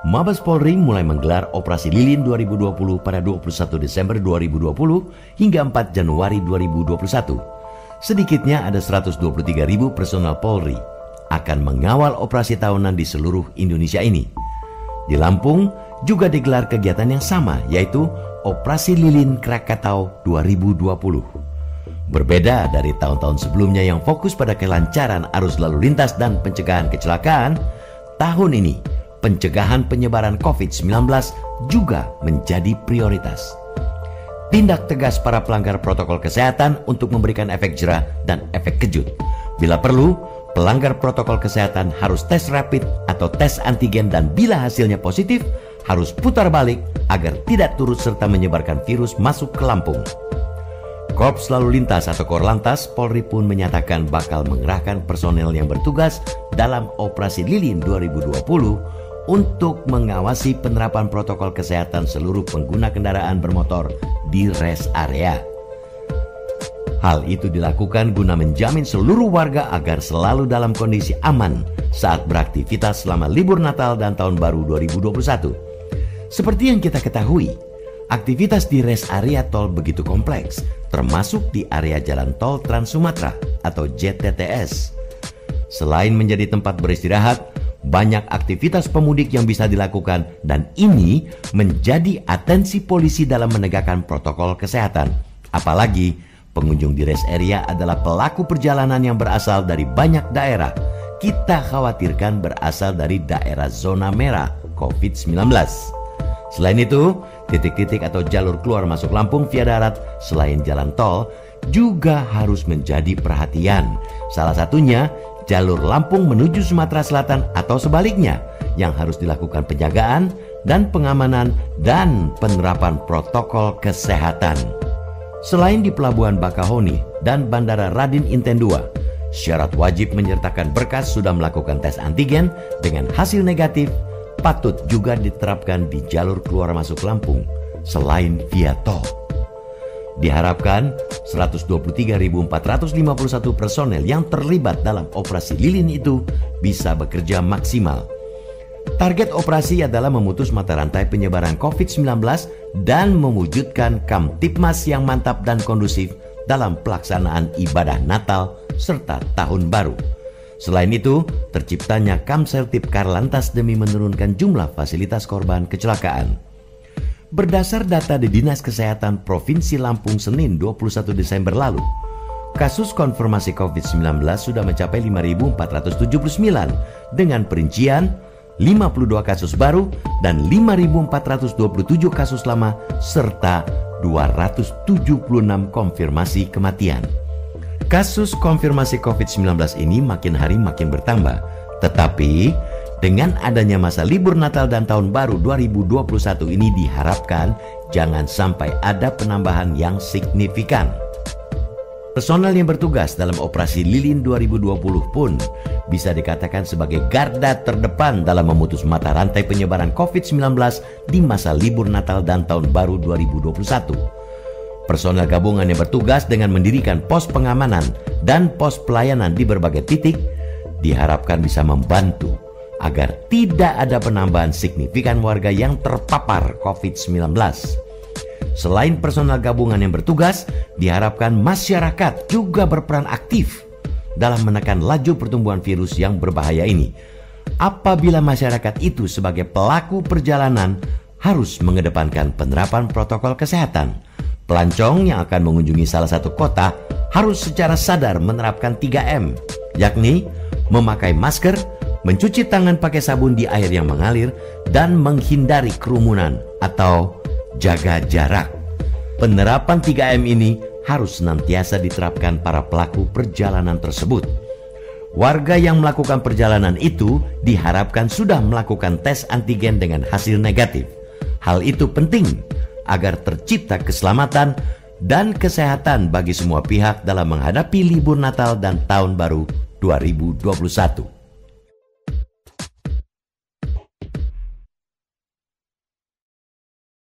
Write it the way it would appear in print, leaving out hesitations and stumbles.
Mabes Polri mulai menggelar Operasi Lilin 2020 pada 21 Desember 2020 hingga 4 Januari 2021. Sedikitnya ada 123.000 personel Polri akan mengawal operasi tahunan di seluruh Indonesia ini. Di Lampung juga digelar kegiatan yang sama, yaitu Operasi Lilin Krakatau 2020. Berbeda dari tahun-tahun sebelumnya yang fokus pada kelancaran arus lalu lintas dan pencegahan kecelakaan, tahun ini pencegahan penyebaran COVID-19 juga menjadi prioritas. Tindak tegas para pelanggar protokol kesehatan untuk memberikan efek jera dan efek kejut. Bila perlu, pelanggar protokol kesehatan harus tes rapid atau tes antigen dan bila hasilnya positif, harus putar balik agar tidak turut serta menyebarkan virus masuk ke Lampung. Korps Lalu Lintas atau Korlantas Polri pun menyatakan bakal mengerahkan personel yang bertugas dalam Operasi Lilin 2020 untuk mengawasi penerapan protokol kesehatan seluruh pengguna kendaraan bermotor di rest area. Hal itu dilakukan guna menjamin seluruh warga agar selalu dalam kondisi aman saat beraktivitas selama libur Natal dan Tahun Baru 2021. Seperti yang kita ketahui, aktivitas di rest area tol begitu kompleks, termasuk di area Jalan Tol Trans Sumatera atau JTTS. Selain menjadi tempat beristirahat, banyak aktivitas pemudik yang bisa dilakukan dan ini menjadi atensi polisi dalam menegakkan protokol kesehatan. Apalagi pengunjung di rest area adalah pelaku perjalanan yang berasal dari banyak daerah. Kita khawatirkan berasal dari daerah zona merah COVID-19. Selain itu, titik-titik atau jalur keluar masuk Lampung via darat selain jalan tol juga harus menjadi perhatian. Salah satunya jalur Lampung menuju Sumatera Selatan atau sebaliknya yang harus dilakukan penjagaan dan pengamanan dan penerapan protokol kesehatan. Selain di Pelabuhan Bakahoni dan Bandara Raden Inten II, syarat wajib menyertakan berkas sudah melakukan tes antigen dengan hasil negatif patut juga diterapkan di jalur keluar masuk Lampung selain via tol. Diharapkan 123.451 personel yang terlibat dalam operasi lilin itu bisa bekerja maksimal. Target operasi adalah memutus mata rantai penyebaran COVID-19 dan mewujudkan Kamtipmas yang mantap dan kondusif dalam pelaksanaan ibadah Natal serta Tahun Baru. Selain itu, terciptanya Kamsertib Karlantas demi menurunkan jumlah fasilitas korban kecelakaan. Berdasar data di Dinas Kesehatan Provinsi Lampung Senin 21 Desember lalu, kasus konfirmasi COVID-19 sudah mencapai 5.479 dengan perincian 52 kasus baru dan 5.427 kasus lama serta 276 konfirmasi kematian. Kasus konfirmasi COVID-19 ini makin hari makin bertambah. Tetapi dengan adanya masa libur Natal dan Tahun Baru 2021 ini diharapkan jangan sampai ada penambahan yang signifikan. Personel yang bertugas dalam Operasi Lilin 2020 pun bisa dikatakan sebagai garda terdepan dalam memutus mata rantai penyebaran COVID-19 di masa libur Natal dan Tahun Baru 2021. Personel gabungan yang bertugas dengan mendirikan pos pengamanan dan pos pelayanan di berbagai titik diharapkan bisa membantu agar tidak ada penambahan signifikan warga yang terpapar COVID-19. Selain personel gabungan yang bertugas, diharapkan masyarakat juga berperan aktif dalam menekan laju pertumbuhan virus yang berbahaya ini. Apabila masyarakat itu sebagai pelaku perjalanan harus mengedepankan penerapan protokol kesehatan, pelancong yang akan mengunjungi salah satu kota harus secara sadar menerapkan 3M, yakni memakai masker, mencuci tangan pakai sabun di air yang mengalir, dan menghindari kerumunan atau jaga jarak. Penerapan 3M ini harus senantiasa diterapkan para pelaku perjalanan tersebut. Warga yang melakukan perjalanan itu diharapkan sudah melakukan tes antigen dengan hasil negatif. Hal itu penting agar tercipta keselamatan dan kesehatan bagi semua pihak dalam menghadapi libur Natal dan Tahun Baru 2021.